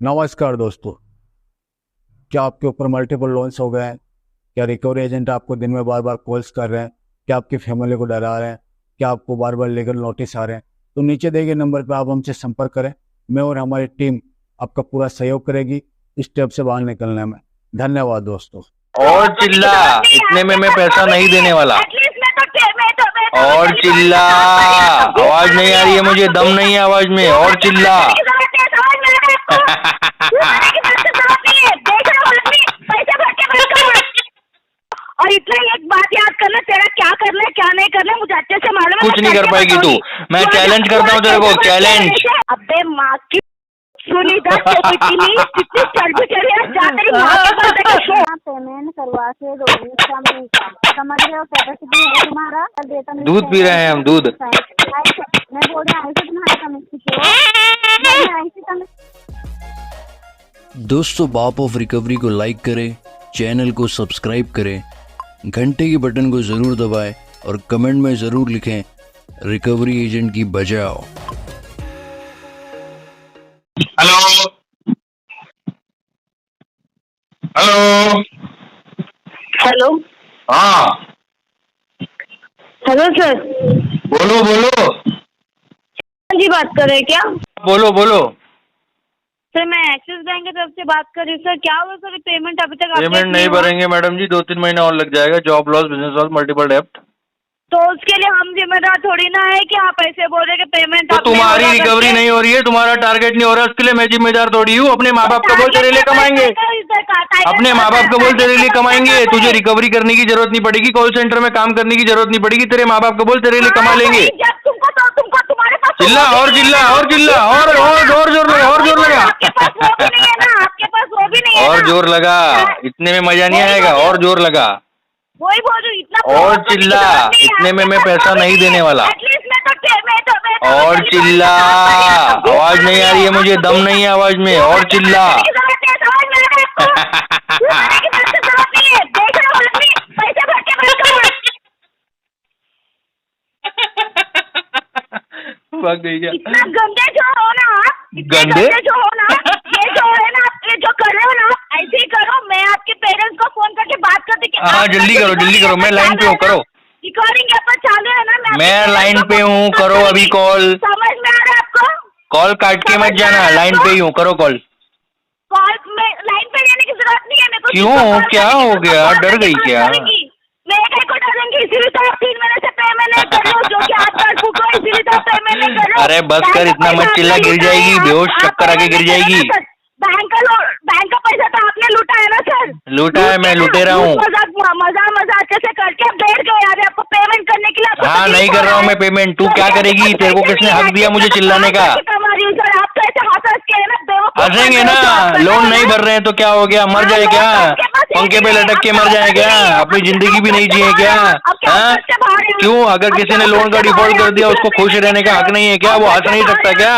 नमस्कार दोस्तों। क्या आपके ऊपर मल्टीपल लोन्स हो गए हैं? क्या रिकवरी एजेंट आपको दिन में बार बार कॉल्स कर रहे हैं? क्या आपकी फैमिली को डरा रहे हैं? क्या आपको बार बार लीगल नोटिस आ रहे हैं? तो नीचे दिए गए नंबर पर आप हमसे संपर्क करें। मैं और हमारी टीम आपका पूरा सहयोग करेगी इस स्टेप से बाहर निकलने में। धन्यवाद दोस्तों। और चिल्ला, इतने में मैं पैसा नहीं देने वाला। और चिल्ला, आवाज नहीं आ रही है मुझे, दम नहीं है आवाज में। और चिल्ला। और इतना एक बात याद करना, तेरा क्या करना है क्या नहीं करना मुझे अच्छे से मालूम है। कुछ नहीं कर पाएगी तू। मैं चैलेंज करता हूँ तेरे को, चैलेंज। अबे माँ की सुनी दस कितनी चर्बी चढ़ी है, जा तेरी माँ के पास जाके पेमेंट करवा के दो। समझ रहे हो कैपेसिटी है तुम्हारा? देता नहीं। दूध पी रहे हैं हम, दूध। मैं बोल रहा हूँ तुम्हारा कमिश्न। दोस्तों, बाप ऑफ रिकवरी को लाइक करें, चैनल को सब्सक्राइब करें, घंटे के बटन को ज़रूर दबाएं और कमेंट में ज़रूर लिखें रिकवरी एजेंट की बजाओ। Hello hello hello. हाँ हेलो सर। बोलो बोलो। जी बात कर रहे हैं क्या? बोलो बोलो। सर मैं एक्सिस बैंक की तरफ से बात कर रही हूँ। सर क्या हुआ सर, पेमेंट अभी तक पेमेंट नहीं भरेंगे मैडम जी, 2-3 महीने और लग जाएगा। Job loss, business loss, multiple डेप्ट। तो उसके लिए हम जिम्मेदार थोड़ी ना है कि आप ऐसे बोल रहे कि पेमेंट तो तुम्हारी रिकवरी नहीं हो रही है, तुम्हारा टारगेट नहीं हो रहा, उसके लिए मैं जिम्मेदार थोड़ी हूँ। अपने माँ बाप का बोल तेरे लिए कमाएंगे, अपने माँ बाप का बोल तेरे लिए कमाएंगे। तुझे रिकवरी करने की जरूरत नहीं पड़ेगी, कॉल सेंटर में काम करने की जरूरत नहीं पड़ेगी। तेरे माँ बाप का बोल तेरे लिए कमा लेंगे। चिल्ला और चिल्ला और चिल्ला और जोर जोर लगा, और जोर लगा, और जोर लगा। इतने में मजा नहीं आएगा, और जोर लगा। वही बोल रही इतना और चिल्ला, इतने में मैं पैसा नहीं देने वाला। और चिल्ला, आवाज नहीं आ रही है मुझे, दम नहीं है आवाज में। और चिल्ला। भाग गई क्या? इतना गंदे जो हो ना आप, गंदे जो हो ना, ये जो है ना आप जो कर रहे हो ना, ऐसे ही करो। मैं आपके पेरेंट्स को फोन करके बात करती कि हाँ जल्दी करो, जल्दी करो। मैं लाइन पे हूँ, करो। रिकॉर्डिंग यहाँ पर चालू है ना। मैं लाइन पे हूँ, करो अभी कॉल। समझ में आ रहा है आपको? कॉल काट के मत जाना, लाइन पे ही हूँ, करो कॉल। कॉल में लाइन पे जाने की जरूरत नहीं है मेरे को। क्यों, क्या हो गया? डर गई क्या? मैं कहीं को डरूंगी, इसीलिए तो आप 3 महीने से पेमेंट नहीं कर रहे हो, जो कि आप कर चुके हो, इसीलिए तो पेमेंट नहीं कर रहे हो। अरे बस कर, इतना मत चिल्ला, गिर जाएगी, बेहोश चक्कर आके गिर जाएगी। बैंक का पैसा तो आपने लूटा है ना सर? लूटा है, मैं लुटेरा हूँ। मजा अच्छे से करके आप बैठ गए यार, आपको पेमेंट करने के लिए। हाँ नहीं कर रहा हूँ मैं पेमेंट। तू क्या करेगी? तेरे को किसने हक दिया मुझे चिल्लाने का? आप तो ऐसे हंस के है ना, हंसेंगे ना। लोन नहीं भर रहे हैं तो क्या हो गया? मर जाए क्या? पंखे पे लटक के मर जाए क्या? अपनी जिंदगी भी नहीं जिए क्या? हाँ क्यों? अगर किसी ने लोन का डिफॉल्ट कर दिया, उसको खुश रहने का हक नहीं है क्या? वो हंस नहीं सकता क्या?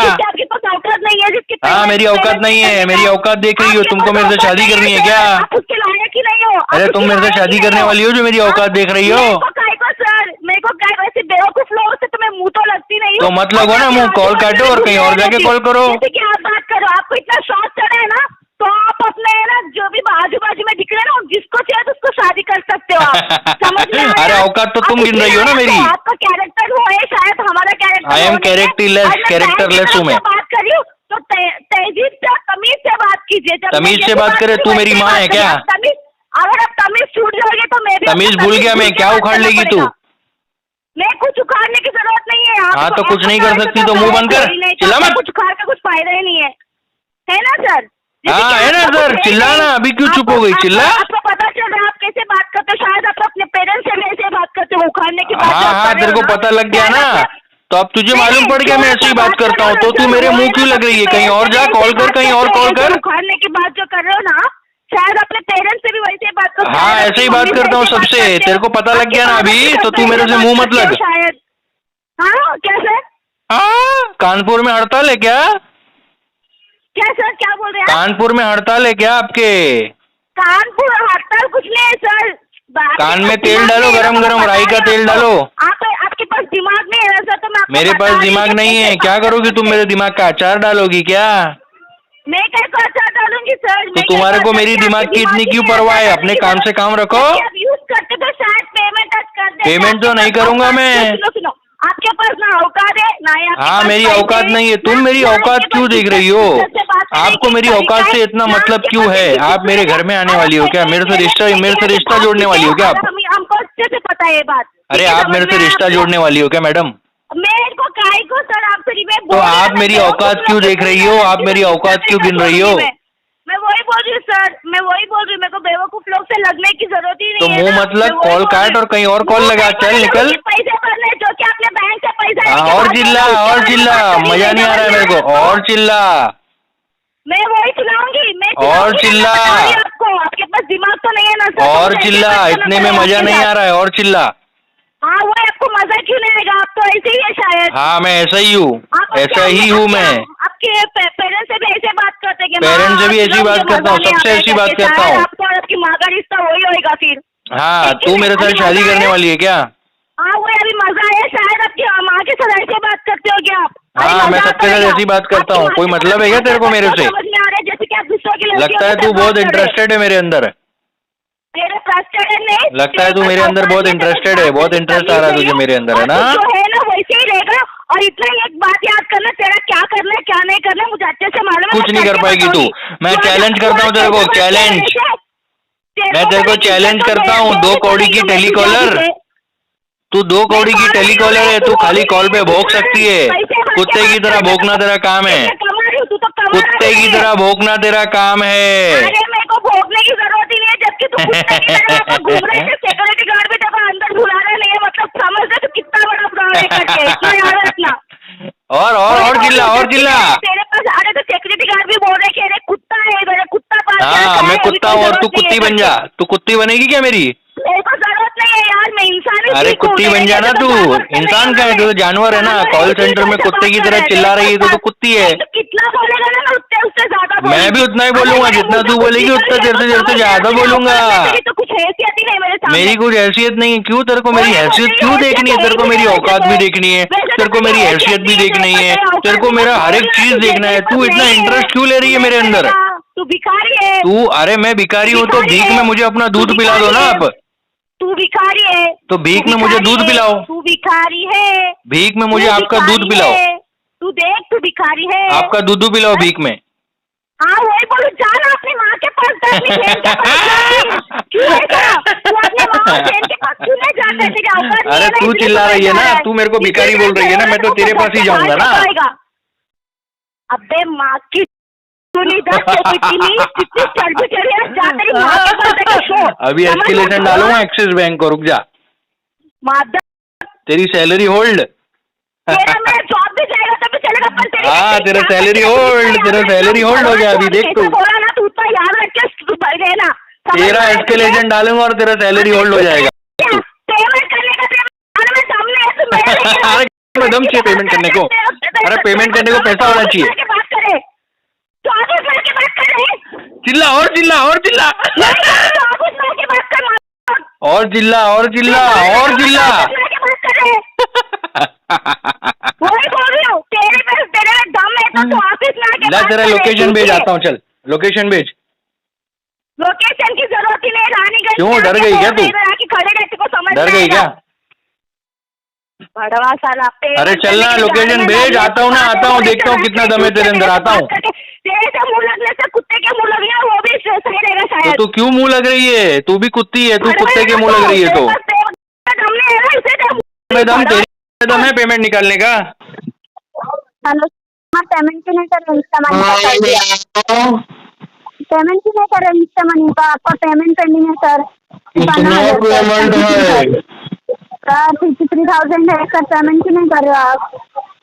हाँ मेरी औकात नहीं है, मेरी औकात देख रही हो? तुमको मेरे से शादी करनी है क्या? अरे तुम मेरे से शादी करने वाली हो जो मेरी औकात देख रही हो? मेरे को क्या वैसे बेवकूफ लोगों से तुम्हें मुंह तो लगती नहीं तो मत लगो ना मुंह, कॉल काटो और कहीं और जाके कॉल करो। जैसे कि आप बात करो, आपको इतना शौक चढ़ा है ना, तो आप अपने ना जो भी आजू बाजू में दिख रहे हैं ना, जिसको चाहिए तो उसको शादी कर सकते हो आप। समझ में? अरे औकात तो तुम गिन रही हो ना मेरी। आपका कैरेक्टर वो है, शायद हमारा कैरेक्टर। आई एम कैरेक्टरलेस हूँ मैं। बात करी हूँ तो तेजी से तमीज से बात कीजिए। तमीज से बात करे? तू मेरी माँ है क्या? अगर आप तमीज छूट जाओगे तो मैं भी तमीज भूल गया मैं, क्या उखाड़ लेगी तू? मैं कुछ उखाड़ने की जरूरत नहीं है। हाँ तो कुछ नहीं कर सकती तो मुंह बंद कर, चिल्ला मत। कुछ उखाड़ का कुछ फायदा ही नहीं है ना सर? हाँ है ना सर, चिल्ला ना। अभी क्यों चुप हो गई? चिल्ला। आपको पता चल रहा है आप कैसे बात करते हो? शायद आप अपने पेरेंट्स से ऐसे बात करते हो, उखाड़ने की बात। हाँ हाँ तेरे को पता लग गया ना, तो अब तुझे मालूम पड़ गया मैं ऐसे ही बात करता हूँ। तो तू मेरे मुंह क्यों लग रही है? कहीं और जा, कॉल कर, कहीं और कॉल कर। उखाड़ने की बात जो कर रहे हो ना, शायद अपने पेरेंट्स से भी वैसे ही बात करते। हाँ ऐसे ही बात करता हूँ सबसे। तेरे को पता लग गया ना अभी, तो तू मेरे से मुंह मत लग। शायद। हाँ क्या सर? कानपुर में हड़ताल है क्या? क्या सर, क्या बोल रहे हैं? कानपुर में हड़ताल है क्या आपके? कानपुर हड़ताल कुछ नहीं है सर। कान में तेल डालो, गरम गरम राई का तेल डालो। आपके पास दिमाग नहीं है सर, तो मैं मेरे पास दिमाग नहीं है। क्या करोगी तुम? मेरे दिमाग का अचार डालोगी क्या? मैं कैसे को अच्छा डालूंगी सर? तो तुम्हारे को मेरी दिमाग की इतनी क्यों परवाह है? अपने काम से काम रखो। आप यूज करते तो शायद पेमेंट कर दे। पेमेंट तो नहीं करूंगा मैं। सुनो सुनो, आपके पास ना औकात है ना ही आपके हाँ, पास मेरी पैसे औकात हैं, नहीं है। तुम ना मेरी आपके औकात पास क्यों देख रही हो? इज्जत से बात करने आपको की मेरी तरीका औकात से है, इतना ना मतलब आपके क्यों पास है? किसी आप मेरे घर में आने और वाली हो क्या? पैसे मेरे से देने रिश्ता के लिए जोड़ने बात वाली हो क्या आप? हमको अच्छे से पता है ये बात। अरे ठीक है, आप समझ मेरे से में आया रिश्ता आपको? जोड़ने वाली हो क्या मैडम? मेरे को काय को सर आपसे तो आप मेरी औकात क्यों देख रही हो? आप मेरी औकात क्यों गिन रही हो? मैं वही बोल रही हूँ सर, मैं वही बोल रही हूँ। मेरे को बेवकूफ लोग से लगने की जरूरत ही तो नहीं है मुंह ना। मतलब मैं वही कॉल बोल काट रही और कहीं और हूँ। कॉल मुंह लगा, नहीं चल बोले, निकल। मुझे पैसे भरने जो कि आपने बैंक से पैसा हाँ, लेके और भाग चिल्ला, गए, और उसके चिल्ला, बारे में बात मजा करी, नहीं आ रहा है मेरे को। समझ में आया और चिल्ला, मैं वही चिल्लाऊंगी, मैं और चिल्लाऊंगी, चिल्ला। मैं बता रही हूँ आपको, आपके पास दिमाग तो नहीं है ना सर? और तो मुझे चिल्ला, ऐसे बात इतने करना में पड़ेगा मजा आपके नहीं साथ। आ रहा है। और चिल्ला। हाँ, वो आपको मजा क्यों नहीं आएगा? आप तो ऐसे ही है शायद। हाँ, मैं ऐसा ही हूँ, आप ऐसा ही हूँ मैं। आपके पेरेंट्स से भी ऐसे बात करते हैं कि पेरेंट्स से भी ऐसी बात करता हूँ, मजा नहीं सबसे आ रहा है ऐसी बात करके, करता शायद हूँ। आपको और आपकी माँ का रिश्ता वही होएगा फिर। हाँ, लेकिन तू मेरे साथ अभी शादी मजा करने है? वाली है क्या? हाँ, वो अभी मजा है, शायद आपकी माँ के साथ ऐसे बात करते हो क्या आप? अभी हाँ, मैं मजा सबके आता साथ है ऐसी बात क्या? करता आपकी हूँ। माँ कोई के मतलब साथ है क्या ऐसा तेरे को मेरे करते हो, से? समझ में आ रहा है जैसे कि आप दूसरों की लड़कियों लगता है के तू साथ बहुत बात कर रहे हो। इंटरेस्टेड है मेरे अंदर। मेरे फ्रस्ट्रेटेड नहीं, लगता है तेरे तू पास मेरे अंदर औकात बहुत नहीं, तेरे पास इंटरेस्टेड है, बात बहुत करने की इंटरेस्ट आ तमीज रहा है नहीं तुझे मेरे अंदर, है और ना? तू जो है ना वैसे ही रहेगा। और इतना ही एक बात याद करना, तेरा क्या करना है क्या नहीं करना है मुझे अच्छे से मालूम है। कुछ मैं नहीं कर करके पाएगी तू। बताऊंगी। मैं तू आज- चैलेंज तू करता आज हूँ तेरे को, कैसे बात कर रहे चैलेंज। थे? मैं तेरे को चैलेंज करता हूँ, 2 कौड़ी की टेलीकॉलर। तू 2 कौड़ी की टेलीकॉलर है, तू खाली कॉल पे भोंक सकती है। कुत्ते की तरह भोंकना तेरा काम है। तू तो कमा रहा कुत्ते की है। तरह भोंकना तेरा काम है। अरे मेरे को भोगने की जरूरत ही नहीं है, जबकि तू कुत्ते की तरह वहाँ घूम रहे थे। सिक्योरिटी गार्ड भी तेरे को अंदर बुला रहा नहीं है, मतलब समझ रहे तू कितना बड़ा फ्रॉड है करके। इतना याद रखना। और चिल्ला, और चिल्ला। तेरे पास अरे तो सिक्योरिटी गार्ड भी बोल रहे कि अरे कुत्ता है, मेरा कुत्ता पाल के हाँ, रखा मैं है, कुत्ता अभी हूँ कोई और तू जरूरत नहीं कुत्ती है बन जा। करके। तू कुत्ती बनेगी क्या मेरी? मेरे को जरूरत नहीं है यार, मैं इंसान ही अरे ठीक हूँ। कुत्ती मेरे बन लिए जाना तो तू। जानवर तो नहीं इंसान हूँ का है मैं। तू, तो जानवर है ना। जानवर कॉल है, सेंटर में कैसे कुत्ते बात की कर तरह रहे हैं? चिल्ला मेरे रही है तो पास- तू कुत्ती है। तो कितना बोलेगा ना मैं उससे ज्यादा मैं बोलूंगी। भी उतना ही अगर बोलूंगा मेरे जितना मुंह से तू कुछ बोलेगी, निकल उतना गया तेरे तो से समझ ज्यादा मेरी बोलूंगा। औकात है, मेरी तो कुछ हैसियत ही नहीं मेरे सामने। मेरी कुछ हैसियत नहीं है। क्यों तेरे को मेरी बोले हैसियत मेरी क्यों हैसियत देखनी है? है तेरे को ही मेरी नहीं औकात वैसे भी तो। देखनी है, वैसे तो तेरे को मेरी मेरी हैसियत भी हैसियत देखनी नहीं है, है, तेरे तेरे को औकात मेरा भी हर एक बोल चीज रहा है, देखना है। तुझे तू मेरे इतना पास नहीं इंटरेस्ट है। क्यों ले रही है तू मेरे नहीं अंदर? करेगा, तू भिखारी है। तू अरे मैं भिखारी हूँ तो भिखारी भीख है। में मुझे अपना तू दूध पिला दो भिखारी ना है। आप। तू भिखारी है। तो भीख तू में मुझे भिखारी दूध है। पिलाओ। तू भिखारी है। भीख में मुझे तू आपका दूध भिखारी पिलाओ। है। तू देख, तू भिखारी है। आपका दूध पिलाओ भीख में। हाँ वही बोलू, जाना अपनी माँ के पास, जा, अपनी बहन के पास जा फिर। क्यों ऐसा? तू अपनी माँ और बहन के पास क्यों नहीं जाता है? तेरी औकात नहीं अरे है ना, तू इसलिए चिल्ला तू रही है नहीं ना, जा रहा तू मेरे को है। भिखारी इसलिए बोल रही है ना, मैं तो तेरे पास ही जाऊंगा ना। अबे माँ की सुनी दस कितनी चढ़ चढ़ी है, जा तेरी माँ के पास जाके सो। अभी समझ एस्केलेशन में डालूंगा एक्सिस बैंक को, रुक जा। मादा तेरी सैलरी होल्ड। तेरा मेरा जॉब भी जाएगा तब भी चलेगा, पर तेरी हाँ, तेरा सैलरी होल्ड, तेरा सैलरी होल्ड हो गया अभी, देख तू। बोला ना तू उतना याद रख के तू रहना। तेरा एस्केलेशन डालूंगा और तेरा सैलरी होल्ड हो जाएगा। पेमेंट करने का तेरे सामने है, तू मेरे लेके आ। अरे दम चाहिए पेमेंट करने को। अरे पेमेंट करने को पैसा होना चाहिए। बात करे तो ऑफिस में आके बात कर रहे। चिल्ला, और चिल्ला, और चिल्ला। ऑफिस में आके बात कर। और चिल्ला, और चिल्ला, और चिल्ला। वही बोल रही हूँ, तेरे में दम है तो तू ऑफिस में आके ला बात तेरा करे, लोकेशन भेज, ठीक है? आता हूँ, चल लोकेशन भेज। लोकेशन की जरूरत ही नहीं, रानी गंज क्यों, में डर आके गई क्या बोल तू? रही, इधर आके खड़े रहते को समझ डर में गई आएगा। क्या? बड़वा साला अरे चलना, लोकेशन भेज, आता हूँ ना, आता हूँ, देखता हूँ कितना दम है तेरे अंदर, आता हूँ। तेरे से मुंह लगने से कुत्ते के मुंह लग गया, वो भी सही रहेगा तो शायद। तू क्यों मुंह लग रही है? तू भी कुत्ती है, तू अरे कुत्ते के मुंह लग रही है तो। दम नहीं है ना, इसे मैं दम तेरे दम है पेमेंट निकालने का। हेलो, पेमेंट क्यों नहीं कर रहे? इंस्टा मनी का कर दिया। पेमेंट क्यों नहीं कर रहे इंस्टा मनी का? आपका पेमेंट पेंडिंग है सर। कितना पेमेंट है? सर 53,000 है सर, पेमेंट क्यों नहीं कर रहे हो आप?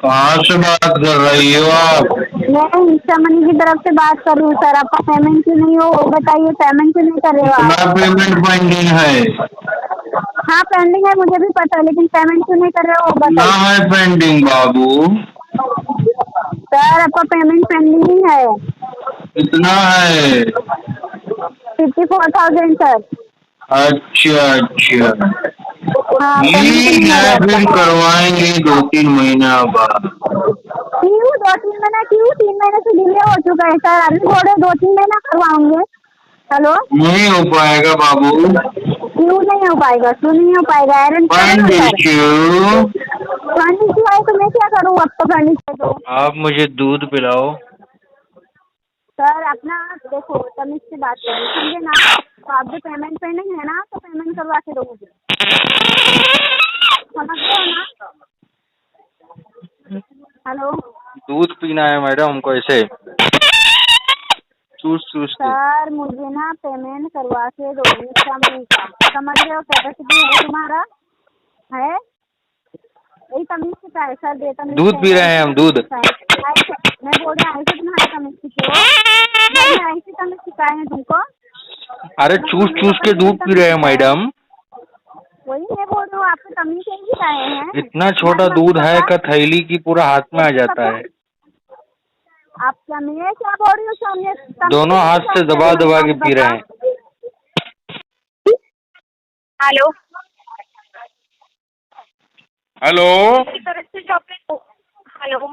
कहाँ से बात कर रही हो आप? मैं इंस्टा मनी की तरफ से बात कर रही हूँ सर। आपका पेमेंट क्यों नहीं हो बताइए, पेमेंट क्यों नहीं कर रहे हो आप? पेमेंट पेंडिंग है। हाँ पेंडिंग है, मुझे भी पता है, लेकिन पेमेंट क्यों नहीं कर रहे हो बताइए। है पेंडिंग बाबू? सर आपका पेमेंट पेंडिंग ही है। कितना है? 54,000 सर। अच्छा अच्छा, हाँ ठीक है, फिर करवाएंगे 2-3 महीना बाद। क्यों 2-3 महीने क्यों? 3 महीने से डिले हो चुका है सर, अभी बोल रहे 2-3 महीना करवाऊंगे। हेलो, नहीं हो पाएगा बाबू। क्यों नहीं हो पाएगा? क्यों नहीं हो पाएगा? आयरन फर्निश है तो मैं क्या करूँ? अब तो फर्निश है तो आप मुझे दूध पिलाओ। सर अपना देखो, तमीज से बात करिए, समझे ना? तो आप जो पेमेंट पेंडिंग है ना, तो पेमेंट करवा के दो मुझे, समझ रहे हो ना? हेलो दूध पीना है मैडम हमको ऐसे चूस चूस के। सर, मुझे ना पेमेंट करवा के दो इसका मनी का, समझ रहे हो? कैपेसिटी है तुम्हारा, है यही तमीज सिखा है सर, बेतमीज दूध पी रहे हैं हम, दूध। मैं बोल रहा ऐसे तुम्हारी तमीज सीखे हो? मैंने ऐसी तमीज सिखाए हैं तुमको? अरे चूस चूस के दूध पी रहे हैं मैडम। वही मैं बोल रहा हूँ, आपको तमीज नहीं सिखाए हैं? इतना छोटा दूध है का थैली की पूरा हाथ में आ जाता है। आप क्या, मैं क्या बोल रही हूँ? सामने दोनों हाथ से दबा दबा के पी रहे हैं। Hello hello, hello,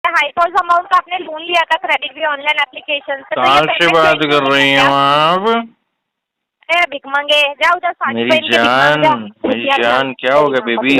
high cost amount का आपने लोन लिया था क्रेडिट भी ऑनलाइन एप्लीकेशन से, तो ये कहाँ से payment बात pending कर रही है हैं क्या? आप? अरे भिख मांगे, जाओ उधर साड़ी मेरी पहन के भिख मांग जान, जाओ। मेरी जान, क्या हो गया बेबी?